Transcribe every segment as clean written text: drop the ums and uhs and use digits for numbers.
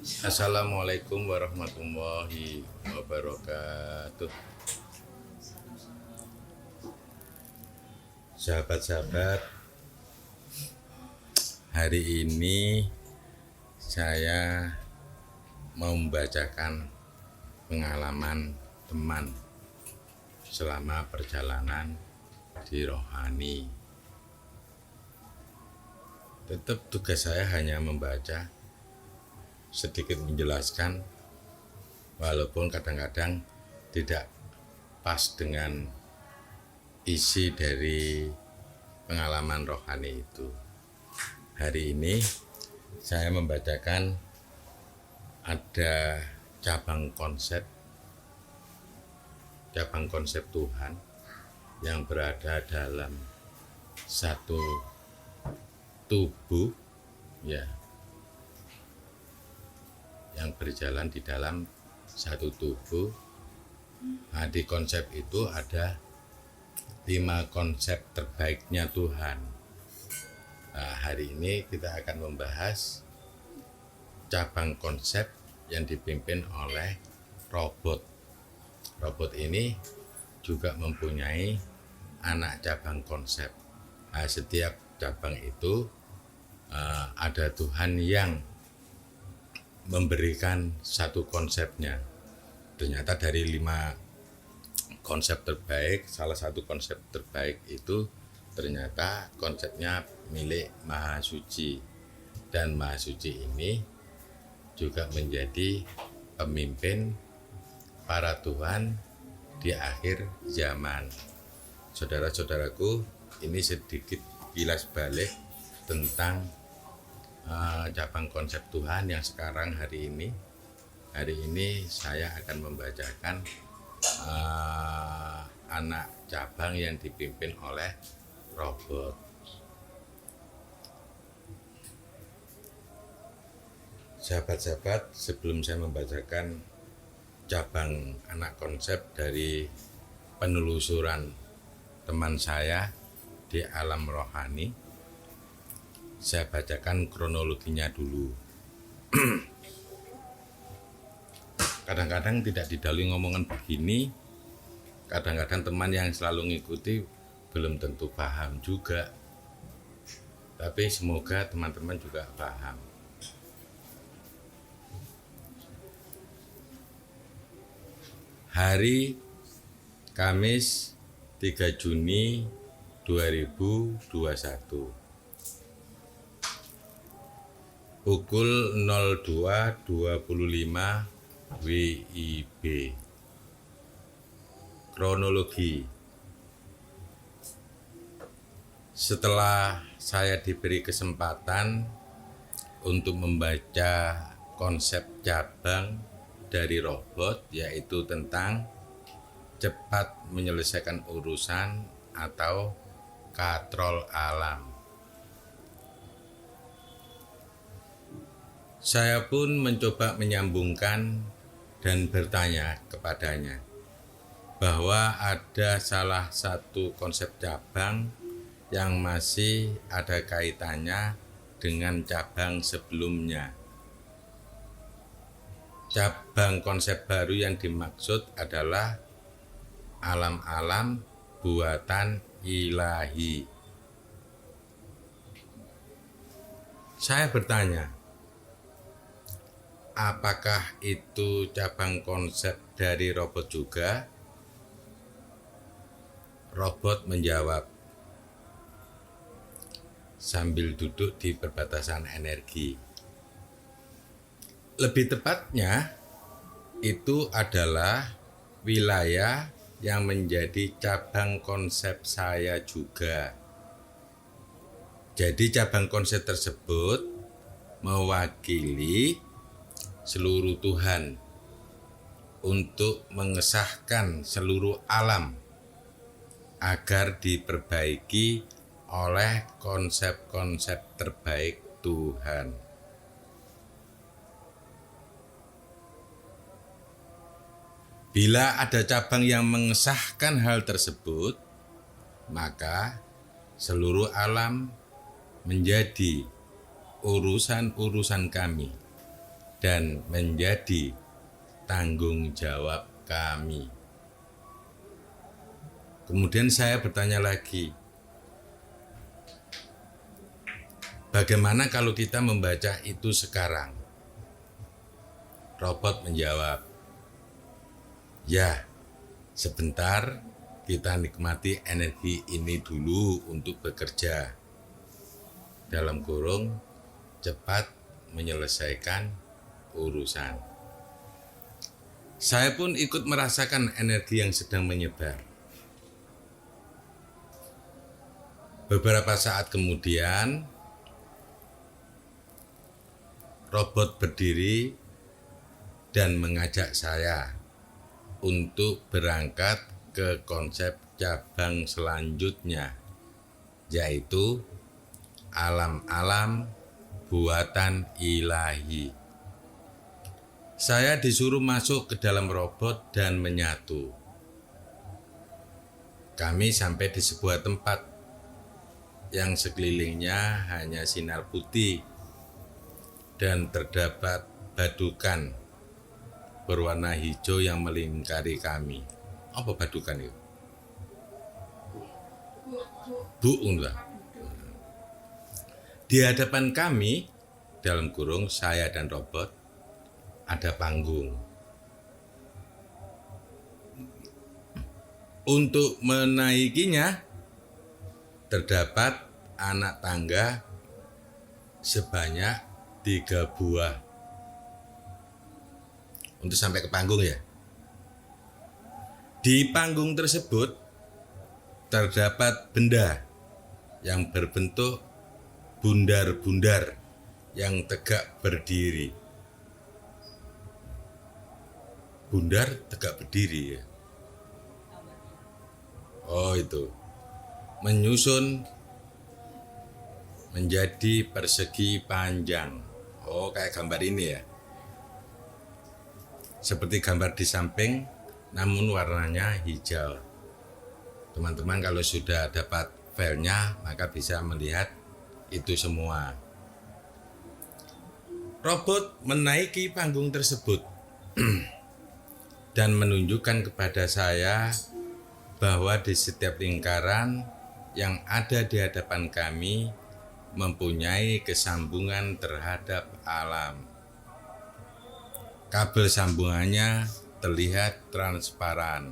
Assalamualaikum warahmatullahi wabarakatuh. Sahabat-sahabat, hari ini saya mau membacakan pengalaman teman selama perjalanan di rohani. Tetap tugas saya hanya membaca, sedikit menjelaskan, walaupun kadang-kadang tidak pas dengan isi dari pengalaman rohani itu. Hari ini saya membacakan ada cabang konsep Tuhan yang berada dalam satu tubuh, ya, yang berjalan di dalam satu tubuh. Nah, di konsep itu ada 5 konsep terbaiknya Tuhan. Nah, hari ini kita akan membahas cabang konsep yang dipimpin oleh robot. Robot ini juga mempunyai anak cabang konsep. Nah, setiap cabang itu ada Tuhan yang memberikan satu konsepnya. Ternyata dari 5 konsep terbaik, salah satu konsep terbaik itu ternyata konsepnya milik Maha Suci. Dan Maha Suci ini juga menjadi pemimpin para Tuhan di akhir zaman. Saudara-saudaraku, ini sedikit kilas balik tentang cabang konsep Tuhan yang sekarang hari ini. Hari ini saya akan membacakan anak cabang yang dipimpin oleh robot. Sahabat-sahabat, sebelum saya membacakan cabang anak konsep dari penelusuran teman saya di alam rohani, saya bacakan kronologinya dulu. Kadang-kadang tidak didahului ngomongan begini, kadang-kadang teman yang selalu ngikuti belum tentu paham juga. Tapi semoga teman-teman juga paham. Hari Kamis 3 Juni 2021 pukul 02.25 WIB. Kronologi. Setelah saya diberi kesempatan untuk membaca konsep cabang dari robot, yaitu tentang cepat menyelesaikan urusan atau katrol alam, saya pun mencoba menyambungkan dan bertanya kepadanya bahwa ada salah satu konsep cabang yang masih ada kaitannya dengan cabang sebelumnya. Cabang konsep baru yang dimaksud adalah alam-alam buatan ilahi. Saya bertanya, apakah itu cabang konsep dari robot juga? Robot menjawab sambil duduk di perbatasan energi. Lebih tepatnya, itu adalah wilayah yang menjadi cabang konsep saya juga. Jadi cabang konsep tersebut mewakili seluruh Tuhan untuk mengesahkan seluruh alam agar diperbaiki oleh konsep-konsep terbaik Tuhan. Bila ada cabang yang mengesahkan hal tersebut, maka seluruh alam menjadi urusan-urusan kami dan menjadi tanggung jawab kami. Kemudian saya bertanya lagi, bagaimana kalau kita membaca itu sekarang? Robot menjawab, ya, sebentar kita nikmati energi ini dulu untuk bekerja. Dalam kurung, cepat menyelesaikan urusan. Saya pun ikut merasakan energi yang sedang menyebar. Beberapa saat kemudian, robot berdiri dan mengajak saya untuk berangkat ke konsep cabang selanjutnya, yaitu alam-alam buatan ilahi. Saya disuruh masuk ke dalam robot dan menyatu. Kami sampai di sebuah tempat yang sekelilingnya hanya sinar putih dan terdapat badukan berwarna hijau yang melingkari kami. Apa badukan itu? Enggak. Di hadapan kami, dalam kurung saya dan robot, ada panggung. Untuk menaikinya, terdapat anak tangga sebanyak 3 buah. Untuk sampai ke panggung ya. Di panggung tersebut terdapat benda yang berbentuk bundar-bundar yang tegak berdiri. Bundar tegak berdiri ya. Oh itu. Menyusun menjadi persegi panjang. Oh kayak gambar ini ya. Seperti gambar di samping, namun warnanya hijau. Teman-teman kalau sudah dapat filenya, maka bisa melihat itu semua. Robot menaiki panggung tersebut dan menunjukkan kepada saya bahwa di setiap lingkaran yang ada di hadapan kami mempunyai kesambungan terhadap alam. Kabel sambungannya terlihat transparan.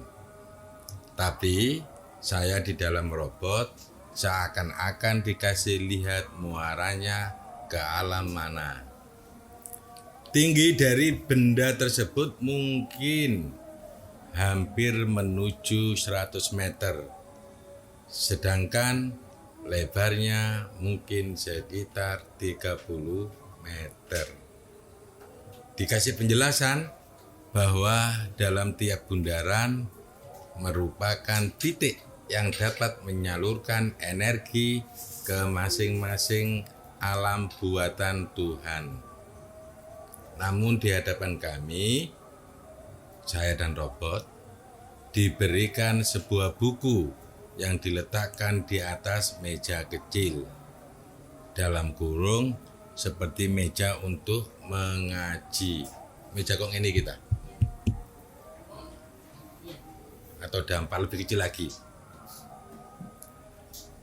Tapi saya di dalam robot seakan-akan dikasih lihat muaranya ke alam mana. Tinggi dari benda tersebut mungkin hampir menuju 100 meter. Sedangkan lebarnya mungkin sekitar 30 meter. Dikasih penjelasan bahwa dalam tiap bundaran merupakan titik yang dapat menyalurkan energi ke masing-masing alam buatan Tuhan. Namun di hadapan kami, saya dan robot, diberikan sebuah buku yang diletakkan di atas meja kecil. Dalam kurung seperti meja untuk mengaji. Meja kok ini kita? Atau dampak lebih kecil lagi.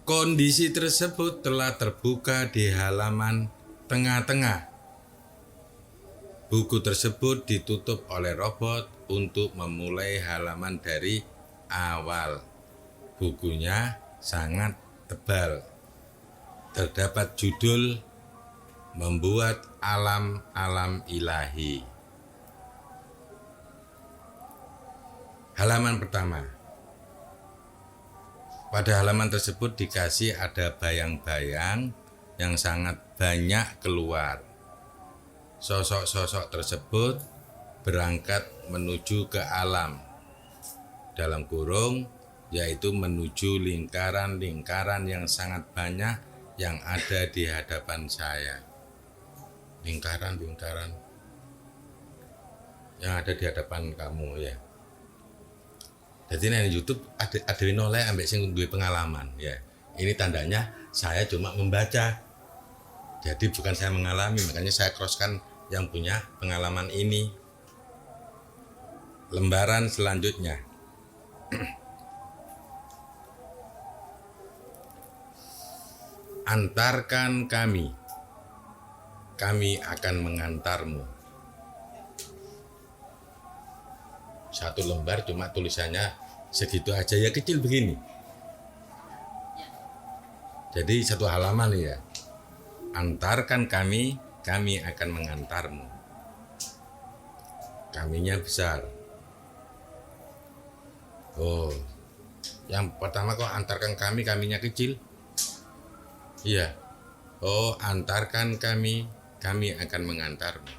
Kondisi tersebut telah terbuka di halaman tengah-tengah. Buku tersebut ditutup oleh robot untuk memulai halaman dari awal. Bukunya sangat tebal. Terdapat judul Membuat Alam-Alam Ilahi. Halaman pertama. Pada halaman tersebut dikasih ada bayang-bayang yang sangat banyak keluar. Sosok-sosok tersebut berangkat menuju ke alam. Dalam kurung, yaitu menuju lingkaran-lingkaran yang sangat banyak yang ada di hadapan saya. Lingkaran-lingkaran yang ada di hadapan kamu ya. Jadi di YouTube ada noleh ambek sing duwe pengalaman ya. Ini tandanya saya cuma membaca. Jadi bukan saya mengalami, makanya saya crosskan yang punya pengalaman ini. Lembaran selanjutnya. Antarkan kami akan mengantarmu. Satu lembar cuma tulisannya segitu aja ya, kecil begini. Jadi satu halaman ya. Antarkan kami akan mengantarmu. Kaminya besar. Oh, yang pertama kok antarkan kaminya kecil? Iya. Oh, antarkan kami akan mengantarmu.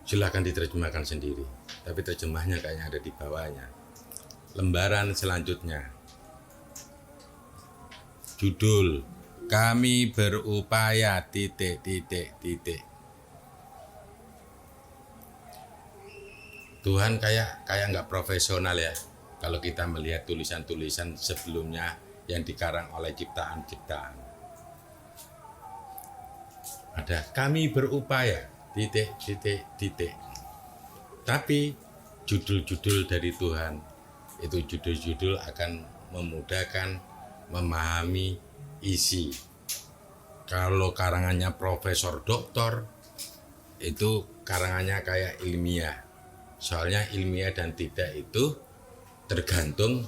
Silahkan diterjemahkan sendiri, tapi terjemahnya kayaknya ada di bawahnya. Lembaran selanjutnya. Judul, kami berupaya ... Tuhan kayak nggak profesional ya kalau kita melihat tulisan-tulisan sebelumnya yang dikarang oleh ciptaan-ciptaan. Ada kami berupaya ... Tapi judul-judul dari Tuhan itu judul-judul akan memudahkan memahami isi. Kalau karangannya profesor doktor itu karangannya kayak ilmiah. Soalnya ilmiah dan tidak itu tergantung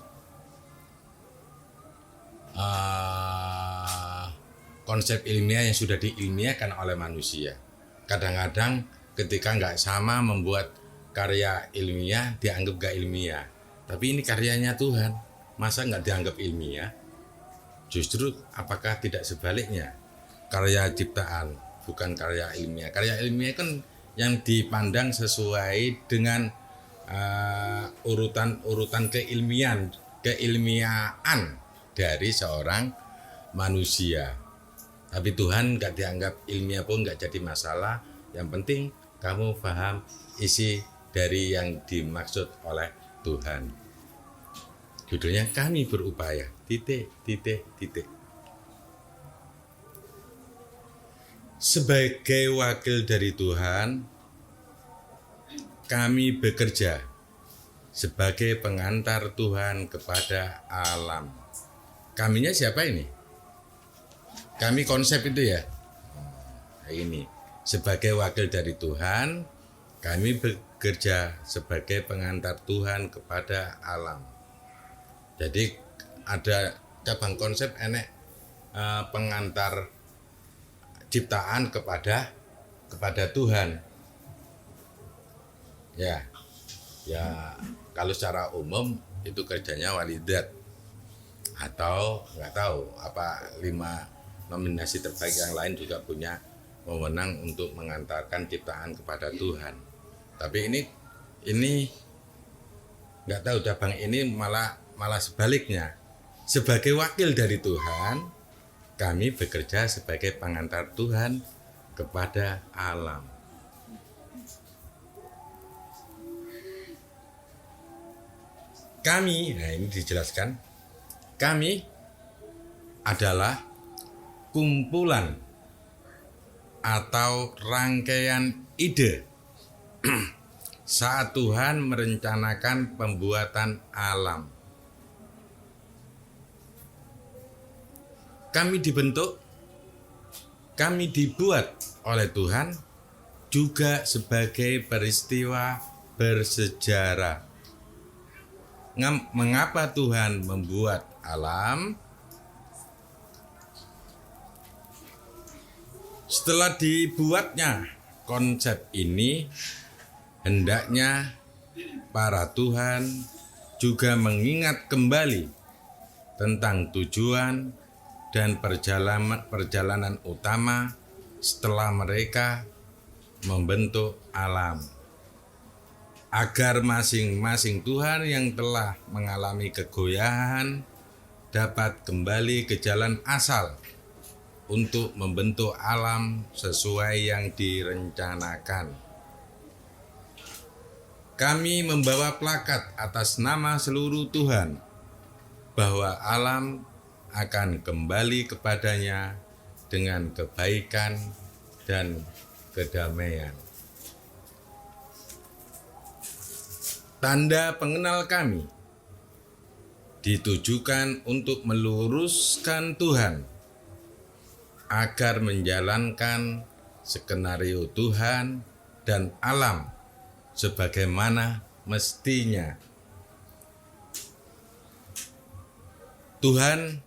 konsep ilmiah yang sudah diilmiahkan oleh manusia. Kadang-kadang ketika nggak sama membuat karya ilmiah dianggap nggak ilmiah. Tapi ini karyanya Tuhan, masa nggak dianggap ilmiah? Justru apakah tidak sebaliknya? Karya ciptaan bukan karya ilmiah. Karya ilmiah kan yang dipandang sesuai dengan urutan keilmiahan dari seorang manusia. Tapi Tuhan nggak dianggap ilmiah pun nggak jadi masalah. Yang penting kamu paham isi dari yang dimaksud oleh Tuhan. Judulnya kami berupaya ... Sebagai wakil dari Tuhan, kami bekerja sebagai pengantar Tuhan kepada alam. Kaminya siapa ini? Kami konsep itu ya. Ini sebagai wakil dari Tuhan, kami bekerja sebagai pengantar Tuhan kepada alam. Jadi ada cabang konsep enek pengantar ciptaan kepada Tuhan. Ya kalau secara umum itu kerjanya walidat atau nggak tahu apa 5 nominasi terbaik yang lain juga punya wewenang untuk mengantarkan ciptaan kepada Tuhan. Tapi ini nggak tahu cabang ini malah sebaliknya. Sebagai wakil dari Tuhan, kami bekerja sebagai pengantar Tuhan kepada alam. Kami, nah ini dijelaskan, kami adalah kumpulan atau rangkaian ide saat Tuhan merencanakan pembuatan alam. Kami dibentuk, kami dibuat oleh Tuhan juga sebagai peristiwa bersejarah. Mengapa Tuhan membuat alam? Setelah dibuatnya konsep ini, hendaknya para Tuhan juga mengingat kembali tentang tujuan dan perjalanan utama setelah mereka membentuk alam. Agar masing-masing Tuhan yang telah mengalami kegoyahan dapat kembali ke jalan asal untuk membentuk alam sesuai yang direncanakan. Kami membawa plakat atas nama seluruh Tuhan bahwa alam akan kembali kepadanya dengan kebaikan dan kedamaian. Tanda pengenal kami ditujukan untuk meluruskan Tuhan agar menjalankan skenario Tuhan dan alam sebagaimana mestinya. Tuhan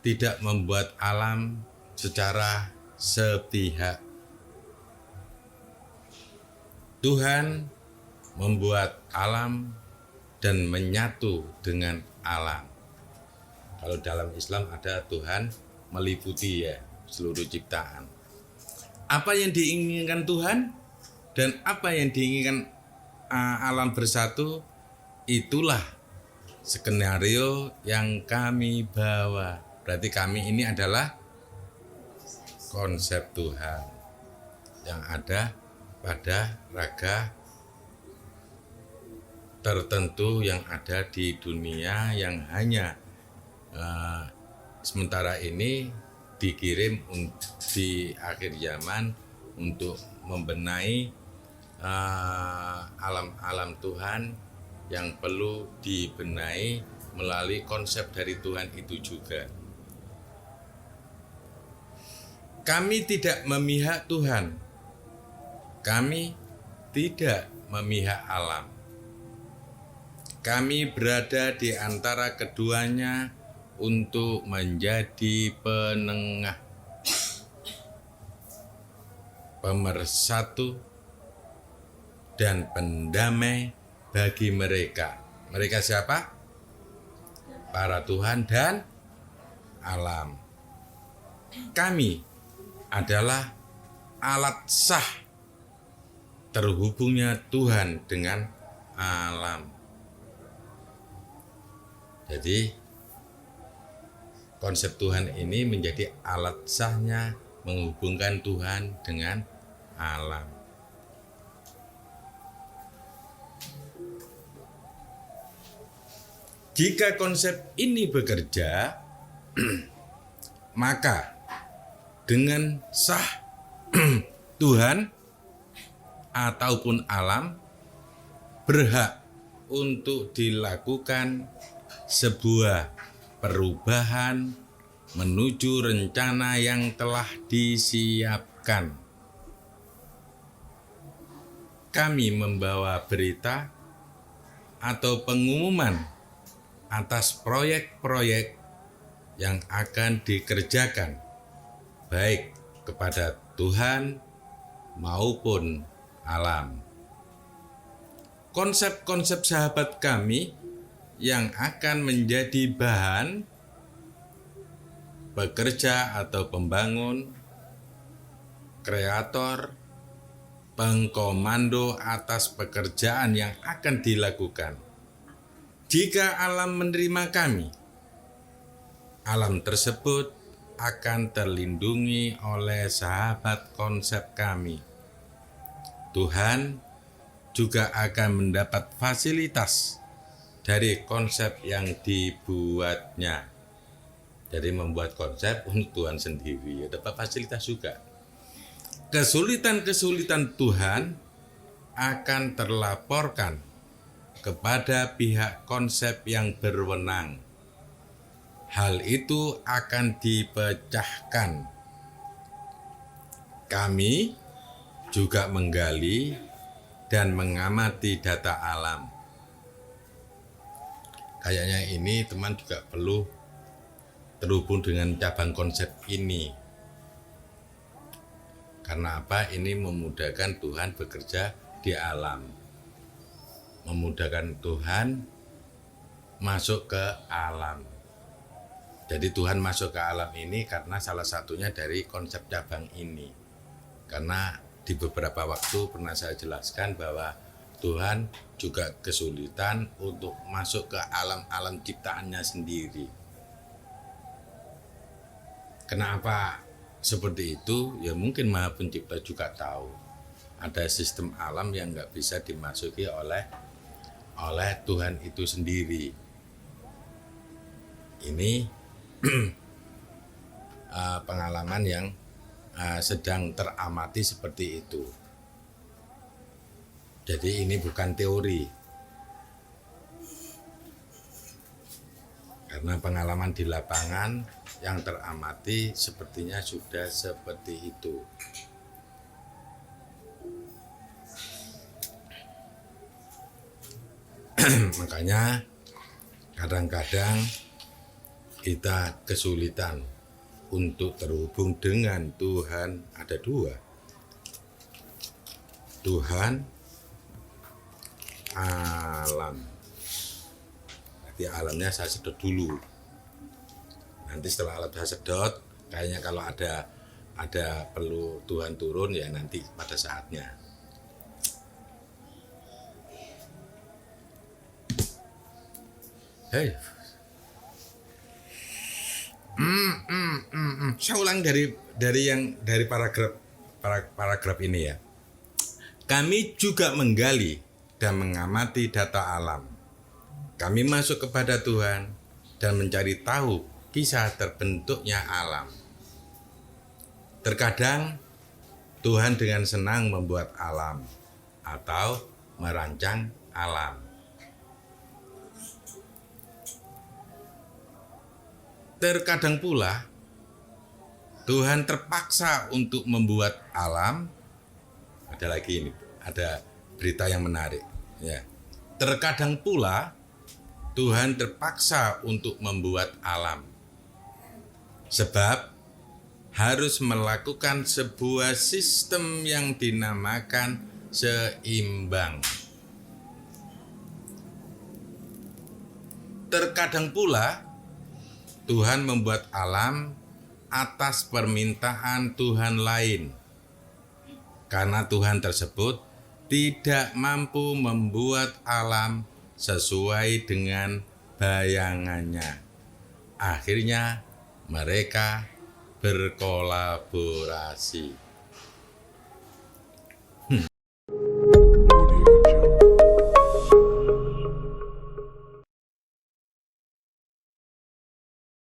tidak membuat alam secara sepihak. Tuhan membuat alam dan menyatu dengan alam. Kalau dalam Islam ada Tuhan meliputi ya seluruh ciptaan. Apa yang diinginkan Tuhan dan apa yang diinginkan alam bersatu, itulah skenario yang kami bawa. Berarti kami ini adalah konsep Tuhan yang ada pada raga tertentu yang ada di dunia yang hanya sementara ini dikirim di akhir zaman untuk membenahi alam-alam Tuhan yang perlu dibenahi melalui konsep dari Tuhan itu juga. Kami tidak memihak Tuhan, kami tidak memihak alam. Kami berada di antara keduanya untuk menjadi penengah, pemersatu, dan pendamai bagi mereka. Mereka siapa? Para Tuhan dan alam. Kami adalah alat sah terhubungnya Tuhan dengan alam. Jadi konsep Tuhan ini menjadi alat sahnya menghubungkan Tuhan dengan alam. Jika konsep ini bekerja, maka dengan sah Tuhan ataupun alam berhak untuk dilakukan sebuah perubahan menuju rencana yang telah disiapkan. Kami membawa berita atau pengumuman atas proyek-proyek yang akan dikerjakan, baik kepada Tuhan maupun alam. Konsep-konsep sahabat kami yang akan menjadi bahan pekerja atau pembangun, kreator, pengkomando atas pekerjaan yang akan dilakukan. Jika alam menerima kami, alam tersebut akan terlindungi oleh sahabat konsep kami. Tuhan juga akan mendapat fasilitas dari konsep yang dibuatnya. Jadi membuat konsep untuk Tuhan sendiri, dapat fasilitas juga. Kesulitan-kesulitan Tuhan akan terlaporkan kepada pihak konsep yang berwenang. Hal itu akan dipecahkan. Kami juga menggali dan mengamati data alam. Kayaknya ini teman juga perlu terhubung dengan cabang konsep ini. Karena apa? Ini memudahkan Tuhan bekerja di alam. Memudahkan Tuhan masuk ke alam. Jadi Tuhan masuk ke alam ini karena salah satunya dari konsep cabang ini. Karena di beberapa waktu pernah saya jelaskan bahwa Tuhan juga kesulitan untuk masuk ke alam-alam ciptaannya sendiri. Kenapa seperti itu? Ya mungkin Maha Pencipta juga tahu. Ada sistem alam yang nggak bisa dimasuki oleh Tuhan itu sendiri. Ini pengalaman yang sedang teramati seperti itu. Jadi ini bukan teori, karena pengalaman di lapangan yang teramati sepertinya sudah seperti itu. Makanya kadang-kadang kita kesulitan untuk terhubung dengan Tuhan. Ada dua, Tuhan, alam. Nanti alamnya saya sedot dulu. Nanti setelah alam saya sedot, kayaknya kalau ada perlu Tuhan turun ya nanti pada saatnya. Hei. Saya ulang dari paragraf ini ya. Kami juga menggali dan mengamati data alam. Kami masuk kepada Tuhan dan mencari tahu kisah terbentuknya alam. Terkadang Tuhan dengan senang membuat alam atau merancang alam. Terkadang pula Tuhan terpaksa untuk membuat alam. Ada lagi ini, ada berita yang menarik ya. Terkadang pula Tuhan terpaksa untuk membuat alam, sebab harus melakukan sebuah sistem yang dinamakan seimbang. Terkadang pula Tuhan membuat alam atas permintaan Tuhan lain, karena Tuhan tersebut tidak mampu membuat alam sesuai dengan bayangannya. Akhirnya mereka berkolaborasi.